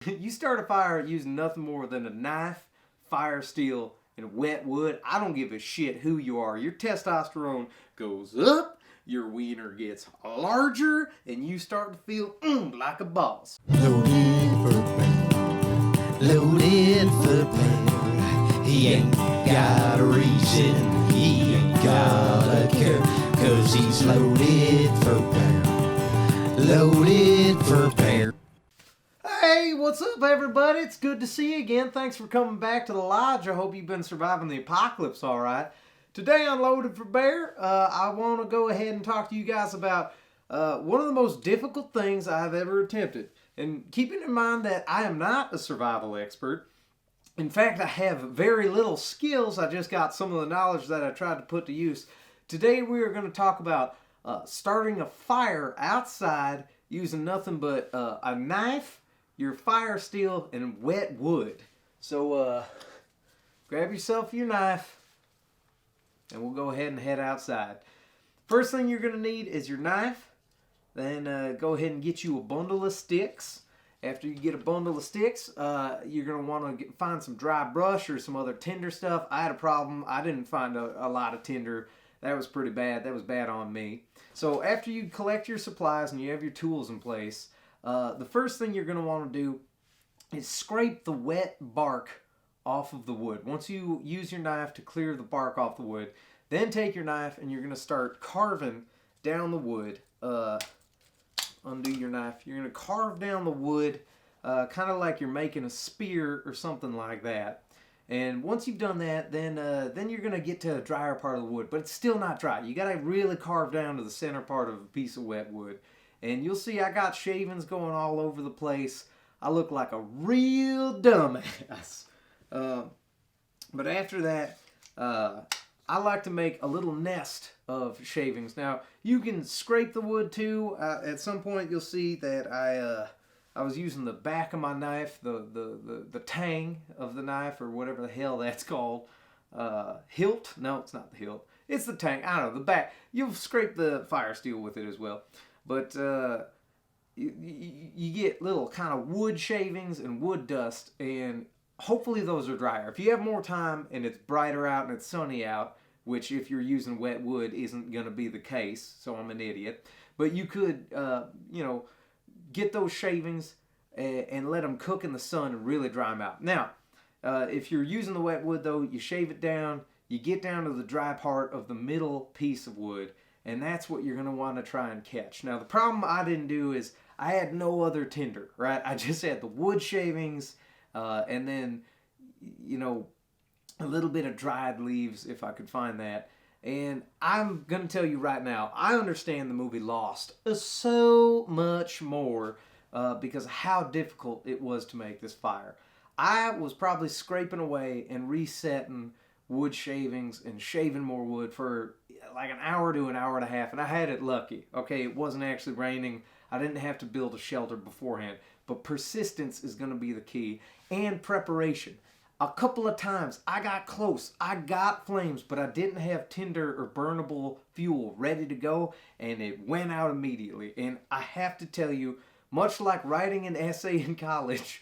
You start a fire using nothing more than a knife, fire steel, and wet wood. I don't give a shit who you are. Your testosterone goes up, your wiener gets larger, and you start to feel like a boss. Loaded for bear, loaded for bear. He ain't got a reason, he ain't got a care, 'cause he's loaded for bear, loaded for bear. Hey, what's up, everybody? It's good to see you again. Thanks for coming back to the lodge. I hope you've been surviving the apocalypse all right. Today on Loaded for Bear, I want to go ahead and talk to you guys about one of the most difficult things I've ever attempted. And keeping in mind that I am not a survival expert. In fact, I have very little skills. I just got some of the knowledge that I tried to put to use. Today we are going to talk about starting a fire outside using nothing but a knife, your fire steel, and wet wood. So grab yourself your knife and we'll go ahead and head outside. First thing you're going to need is your knife. Then go ahead and get you a bundle of sticks. After you get a bundle of sticks, you're going to want to find some dry brush or some other tinder stuff. I had a problem. I didn't find a lot of tinder. That was pretty bad. That was bad on me. So after you collect your supplies and you have your tools in place, the first thing you're going to want to do is scrape the wet bark off of the wood. Once you use your knife to clear the bark off the wood, then take your knife and you're going to start carving down the wood. Undo your knife. You're going to carve down the wood kind of like you're making a spear or something like that. And once you've done that, then you're going to get to a drier part of the wood, but it's still not dry. You got to really carve down to the center part of a piece of wet wood. And you'll see I got shavings going all over the place. I look like a real dumbass. But after that, I like to make a little nest of shavings. Now, you can scrape the wood too. At some point, you'll see that I was using the back of my knife, the tang of the knife, or whatever the hell that's called. Hilt? No, it's not the hilt. It's the tang. I don't know, the back. You'll scrape the fire steel with it as well. But you get little kind of wood shavings and wood dust, and hopefully those are drier. If you have more time and it's brighter out and it's sunny out, which if you're using wet wood isn't going to be the case, so I'm an idiot. But you could, get those shavings and let them cook in the sun and really dry them out. Now, if you're using the wet wood though, you shave it down, you get down to the dry part of the middle piece of wood, and that's what you're going to want to try and catch. Now, the problem I didn't do is I had no other tinder, right? I just had the wood shavings and then, a little bit of dried leaves if I could find that. And I'm going to tell you right now, I understand the movie Lost so much more because of how difficult it was to make this fire. I was probably scraping away and resetting wood shavings and shaving more wood for like an hour to an hour and a half, and I had it lucky. Okay, it wasn't actually raining. I didn't have to build a shelter beforehand, but persistence is going to be the key, and preparation. A couple of times I got close. I got flames, but I didn't have tinder or burnable fuel ready to go, and it went out immediately. And I have to tell you, much like writing an essay in college,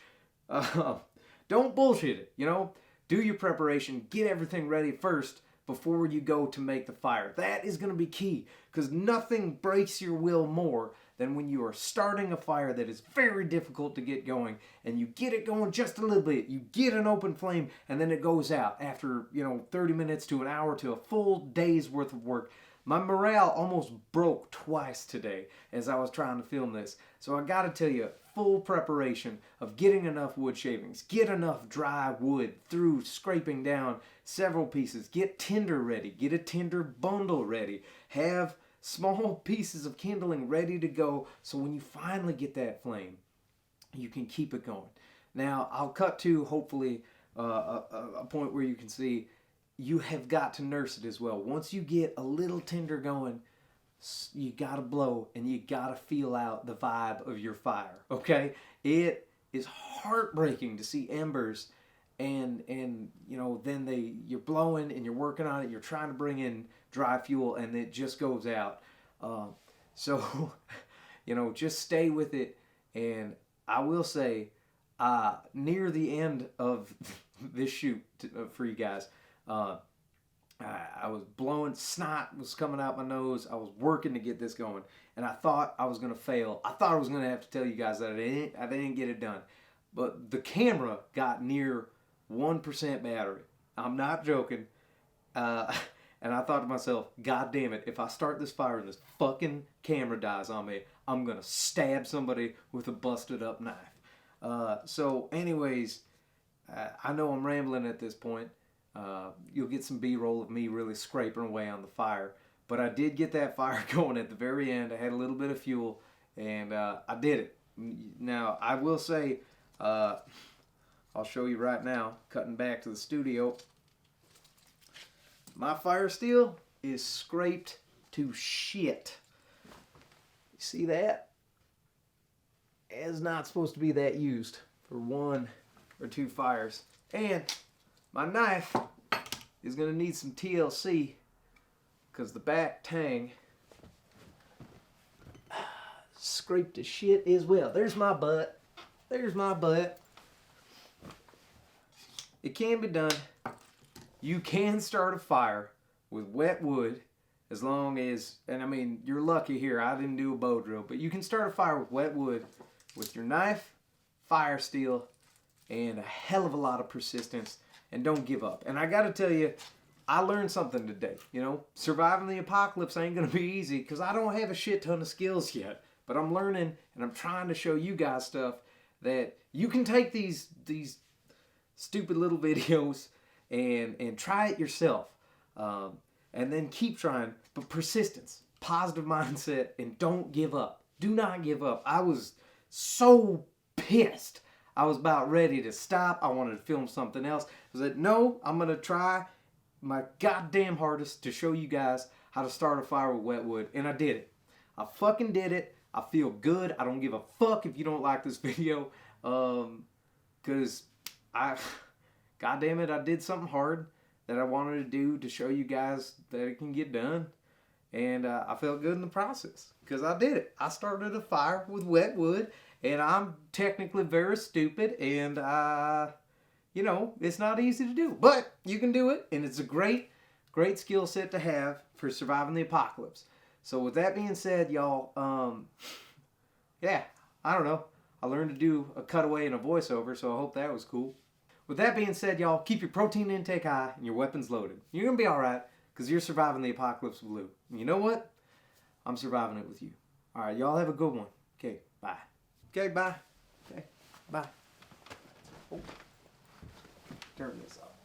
don't bullshit it, Do your preparation, get everything ready first before you go to make the fire. That is going to be key, because nothing breaks your will more than when you are starting a fire that is very difficult to get going, and you get it going just a little bit. You get an open flame, and then it goes out after 30 minutes to an hour to a full day's worth of work. My morale almost broke twice today as I was trying to film this. So I got to tell you, full preparation of getting enough wood shavings, get enough dry wood through scraping down several pieces, get tinder ready, get a tinder bundle ready, have small pieces of kindling ready to go, so when you finally get that flame, you can keep it going. Now, I'll cut to, hopefully, a point where you can see you have got to nurse it as well. Once you get a little tinder going, you gotta blow and you gotta feel out the vibe of your fire, okay? It is heartbreaking to see embers and then you're blowing and you're working on it, you're trying to bring in dry fuel, and it just goes out. So just stay with it. And I will say, near the end of this shoot for you guys, I was blowing, snot was coming out my nose. I was working to get this going, and I thought I was gonna fail. I thought I was gonna have to tell you guys that I didn't get it done. But the camera got near 1% battery. I'm not joking. And I thought to myself, God damn it, if I start this fire and this fucking camera dies on me, I'm gonna stab somebody with a busted up knife. So anyways, I know I'm rambling at this point. You'll get some B-roll of me really scraping away on the fire. But I did get that fire going at the very end. I had a little bit of fuel, and I did it. Now, I will say, I'll show you right now, cutting back to the studio. My fire steel is scraped to shit. You see that? It's not supposed to be that used for 1 or 2 fires. And my knife is going to need some TLC because the back tang scraped to shit as well. There's my butt. There's my butt. It can be done. You can start a fire with wet wood as long as, and I mean, you're lucky here, I didn't do a bow drill, but you can start a fire with wet wood with your knife, fire steel, and a hell of a lot of persistence, and don't give up. And I gotta tell you, I learned something today. You know, surviving the apocalypse ain't gonna be easy because I don't have a shit ton of skills yet, but I'm learning and I'm trying to show you guys stuff that you can take these stupid little videos and try it yourself, and then keep trying. But persistence, positive mindset, and don't give up. Do not give up. I was so pissed. I was about ready to stop. I wanted to film something else. I said, no, I'm gonna try my goddamn hardest to show you guys how to start a fire with wet wood, and I did it. I fucking did it. I feel good. I don't give a fuck if you don't like this video, because God damn it, I did something hard that I wanted to do to show you guys that it can get done. And I felt good in the process because I did it. I started a fire with wet wood, and I'm technically very stupid, and you know, it's not easy to do. But you can do it, and it's a great skill set to have for surviving the apocalypse. So with that being said, y'all, yeah, I don't know. I learned to do a cutaway and a voiceover, so I hope that was cool. With that being said, y'all, keep your protein intake high and your weapons loaded. You're going to be all right because you're surviving the apocalypse with Lou. And you know what? I'm surviving it with you. All right, y'all have a good one. Okay, bye. Okay, bye. Okay, bye. Oh. Turn this off.